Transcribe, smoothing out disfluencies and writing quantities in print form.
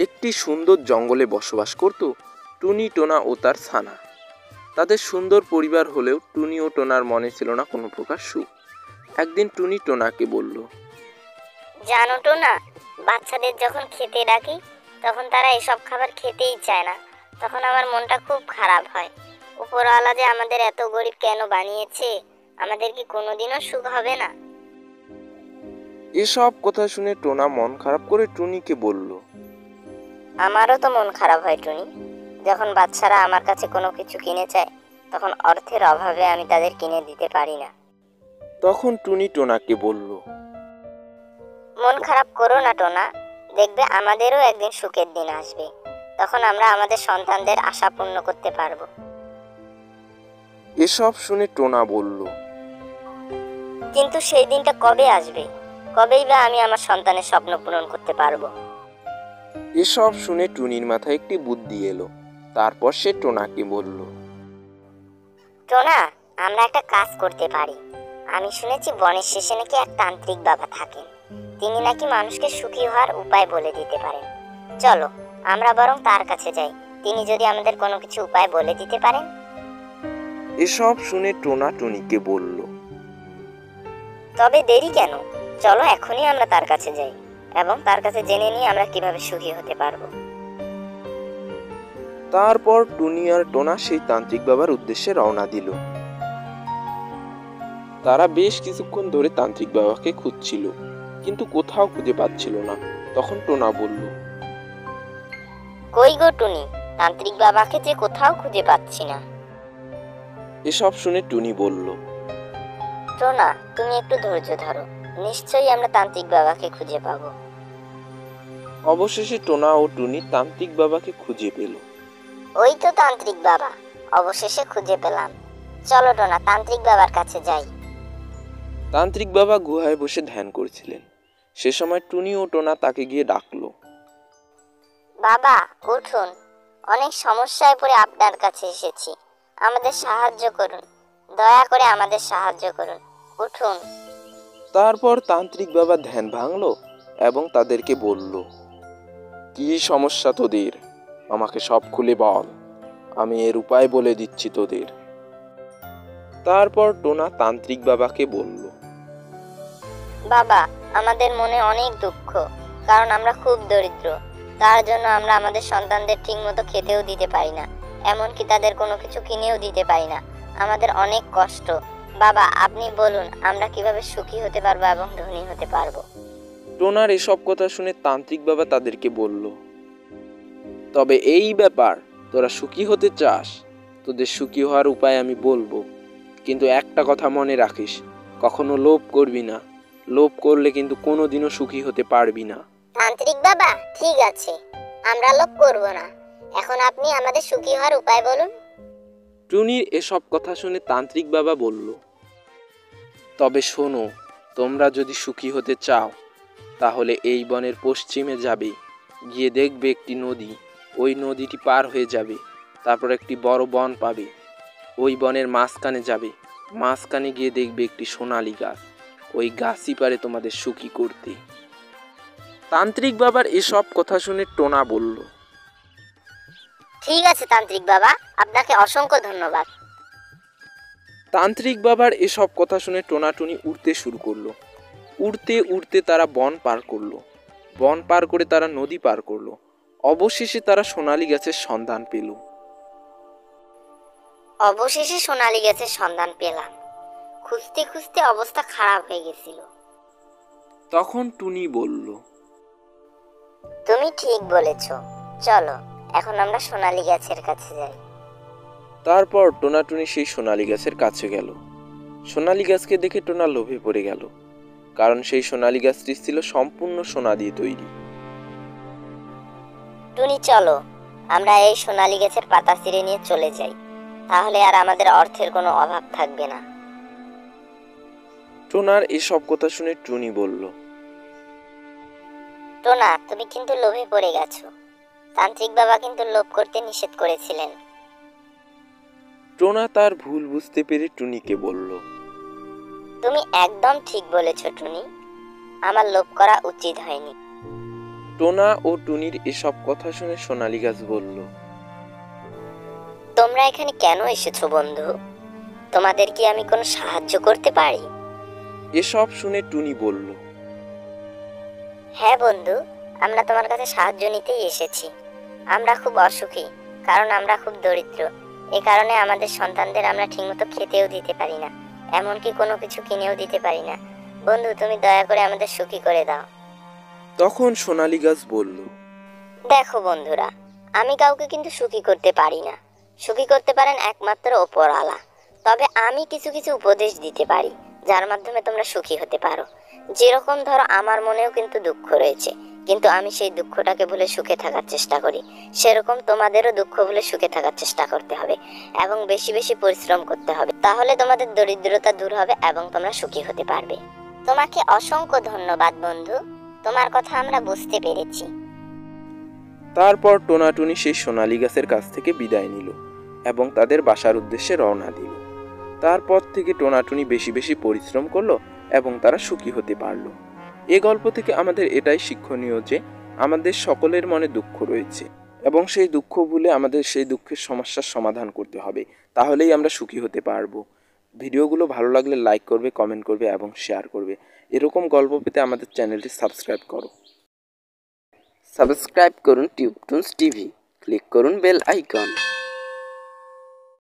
একটি সুন্দর জঙ্গলে বসবাস করত টুনি, টোনা ও তার ছানা। তাদের সুন্দর পরিবার হলেও টুনি ও টোনার মনে ছিল না কোনো প্রকার সুখ। একদিন টুনি টোনাকে বলল, জানো টোনা, বাচ্চাদের যখন খেতে ডাকি তখন তারা এসব খাবার খেতেই চায় না। তখন আমার মনটা খুব খারাপ হয়। উপরওয়ালা যে আমাদের এত গরিব কেন বানিয়েছে? আমাদের কি কোনোদিনও সুখ হবে না? এসব কথা শুনে টোনা মন খারাপ করে টুনিকে বলল, আমারও তো মন খারাপ হয় টুনি। যখন বাচ্চারা আমার কাছে কোনো কিছু কিনে চায় তখন অর্থের অভাবে আমি তাদের কিনে দিতে পারি না। তখন টুনি টোনাকে বলল, মন খারাপ করো না টোনা, দেখবে আমাদেরও একদিন সুখের দিন আসবে। তখন আমরা আমাদের সন্তানদের আশা পূর্ণ করতে পারবো। এসব শুনে টোনা বলল, কিন্তু সেই দিনটা কবে আসবে? কবেই বা আমি আমার সন্তানের স্বপ্ন পূরণ করতে পারবো? এসব শুনে টুনির মাথায় একটি বুদ্ধি এলো। তারপর সে টোনাকে বলল, টোনা, আমরা একটা কাজ করতে পারি। আমি শুনেছি বনের শেষে নাকি এক তান্ত্রিক বাবা থাকেন। তিনি নাকি মানুষকে সুখী হওয়ার উপায় বলে দিতে পারেন। চলো আমরা বরং তার কাছে যাই। তিনি যদি আমাদের কোনো কিছু উপায় বলে দিতে পারেন। এসব শুনে টোনা টুনিকে বলল, তবে দেরি কেন? চলো এখনই আমরা তার কাছে যাই এবং তার কাছে জেনে নিই আমরা কিভাবে সুখী হতে পারবো। তারপর টুনি আর টোনা সেই তান্ত্রিক বাবার উদ্দেশ্যে রওনা দিল। তারা বেশ কিছুক্ষণ ধরে তান্ত্রিক বাবাকে খুঁজছিল, কিন্তু কোথাও খুঁজে পাচ্ছিল না। তখন টোনা বলল, কই গো টুনি, তান্ত্রিক বাবাকে যে কোথাও খুঁজে পাচ্ছি না। এসব শুনে টুনি বলল, টোনা, তুমি একটু ধৈর্য ধরো, নিশ্চয়ই আমরা তান্ত্রিক বাবাকে খুঁজে পাবো। অবশেষে টোনা ও টুনি তান্ত্রিক বাবাকে খুঁজে পেল। ওই তো তান্ত্রিক বাবা, অবশেষে খুঁজে পেলাম। চলো টোনা, তান্ত্রিক বাবার কাছে যাই। তান্ত্রিক বাবা গুহায় বসে ধ্যান করছিলেন। সে সময় টুনি ও টোনা তাকে গিয়ে ডাকলো, বাবা উঠুন, অনেক সমস্যায় পড়ে আপনার কাছে এসেছি, আমাদের সাহায্য করুন, দয়া করে আমাদের সাহায্য করুন, উঠুন। তারপর তান্ত্রিক বাবা ধ্যান ভাঙলো এবং তাদেরকে বলল, কি সমস্যা তোদের? আমাকে সব খুলে বল, আমি এর উপায় বলে দিচ্ছি তোদের। তারপর টোনা তান্ত্রিক বাবাকে বলল, বাবা, আমাদের মনে অনেক দুঃখ, কারণ আমরা খুব দরিদ্র। তার জন্য আমরা আমাদের সন্তানদের ঠিক মতো খেতেও দিতে পারি না, এমনকি তাদের কোনো কিছু কিনেও দিতে পারি না। আমাদের অনেক কষ্ট। বাবা আপনি বলুন আমরা কিভাবে সুখী হতে পারবো এবং ধনী হতে পারবো। টোনার এসব কথা শুনে তান্ত্রিক বাবা তাদেরকে বলল, তবে এই ব্যাপার, তোরা সুখী হতে চাস, তোদের সুখী হওয়ার উপায় আমি বলবো, কিন্তু একটা কথা মনে রাখিস, কখনো লোভ করবি না। লোভ করলে কিন্তু কোনোদিনও সুখী হতে পারবি না। তান্ত্রিক বাবা ঠিক আছে, আমরা লোভ করব না। এখন আপনি আমাদের সুখী হওয়ার উপায় বলুন। টুনির এসব কথা শুনে তান্ত্রিক বাবা বলল, তবে শোনো, তোমরা যদি সুখী হতে চাও তাহলে এই বনের পশ্চিমে যাবে, গিয়ে দেখবে একটি নদী। ওই নদীটি পার হয়ে যাবে, তারপর একটি বড় বন পাবে। ওই বনের মাঝখানে যাবে, মাঝখানে গিয়ে দেখবে একটি সোনালী গাছ। ওই গাছই পারে তোমাদের সুখী করতে। তান্ত্রিক বাবার এসব কথা শুনে টোনা বলল, ঠিক আছে তান্ত্রিক বাবা, আপনাকে অসংখ্য ধন্যবাদ। তান্ত্রিক বাবার এসব কথা শুনে টোনাটুনি উড়তে শুরু করলো। উড়তে উড়তে তারা বন পার করলো। বন পার করে তারা নদী পার করলো। অবশেষে তারা সোনালী গাছের সন্ধান পেল। অবশেষে সোনালী গাছের সন্ধান পেলাম। খুঁজতে খুঁজতে অবস্থা খারাপ হয়ে গেছিল। তখন টুনি বলল, তুমি ঠিক বলেছ, চলো এখন আমরা সোনালী গাছের কাছে যাই। তারপর টোনাটুনি সেই সোনালী গাছের কাছে গেল। সোনালী গাছকে দেখে টোনা লোভে পড়ে গেল, কারণ সেই সোনালী গাছটি ছিল সম্পূর্ণ সোনা দিয়ে তৈরি। টুনি চলো, আমরা এই সোনালী গাছের পাতা ছিঁড়ে নিয়ে চলে যাই, তাহলে আর আমাদের অর্থের কোনো অভাব থাকবে না। টোনার এসব কথা শুনে টুনি বলল, টোনা তুমি কিন্তু লোভে পড়ে গেছো, তান্ত্রিক বাবা কিন্তু লোভ করতে নিষেধ করেছিলেন। টোনা তার ভুল বুঝতে পেরে টুনিকে বলল, তুমি একদম ঠিক বলেছ টুনি, আমার লোভ করা উচিত হয়নি। টোনা ও টুনির এসব কথা শুনে সোনালী গাছ বলল, তোমরা এখানে কেন এসেছো বন্ধু? তোমাদের কি আমি কোনো সাহায্য করতে পারি? এসব শুনে টুনি বলল, হ্যাঁ বন্ধু, আমরা তোমার কাছে সাহায্য নিতেই এসেছি। আমরা খুব অসুখী, কারণ আমরা খুব দরিদ্র। এ কারণে আমাদের সন্তানদের আমরা ঠিকমতো খেতেও দিতে পারি না, এমনকি কোনো কিছু কিনেও দিতে পারি না। বন্ধু, তুমি দয়া করে আমাদের সুখী করে দাও। তখন সোনালী গাছ বলল, দেখো বন্ধুরা, আমি কাউকে কিন্তু সুখী করতে পারি না। সুখী করতে পারেন একমাত্র ওপরওয়ালা। তবে আমি কিছু কিছু উপদেশ দিতে পারি, যার মাধ্যমে তোমরা সুখী হতে পারো। যেরকম ধরো, আমার মনেও কিন্তু দুঃখ রয়েছে, কিন্তু আমি সেই দুঃখটাকে ভুলে সুখে থাকার চেষ্টা করি। সেরকম তোমাদেরও দুঃখ ভুলে সুখে থাকার চেষ্টা করতে হবে এবং বেশি বেশি পরিশ্রম করতে হবে। তাহলে তোমাদের দরিদ্রতা দূর হবে এবং তোমরা সুখী হতে পারবে। তোমাকে অসংখ্য ধন্যবাদ বন্ধু, তোমার কথা আমরা বুঝতে পেরেছি। তারপর টোনা টুনি সেই সোনালী গাছের কাছ থেকে বিদায় নিল এবং তাদের বাসার উদ্দেশ্যে রওনা দিল। তারপর থেকে টোনা টুনি বেশি বেশি পরিশ্রম করলো এবং তারা সুখী হতে পারলো। এ গল্প থেকে আমাদের এটাই শিক্ষণীয় যে আমাদের সকলের মনে দুঃখ রয়েছে এবং সেই দুঃখ ভুলে আমাদের সেই দুঃখের সমস্যার সমাধান করতে হবে, তাহলেই আমরা সুখী হতে পারবো। ভিডিওগুলো ভালো লাগলে লাইক করবে, কমেন্ট করবে এবং শেয়ার করবে। এরকম গল্প পেতে আমাদের চ্যানেলটি সাবস্ক্রাইব করো। সাবস্ক্রাইব করুন টিউবটুনস টিভি, ক্লিক করুন বেল আইকন।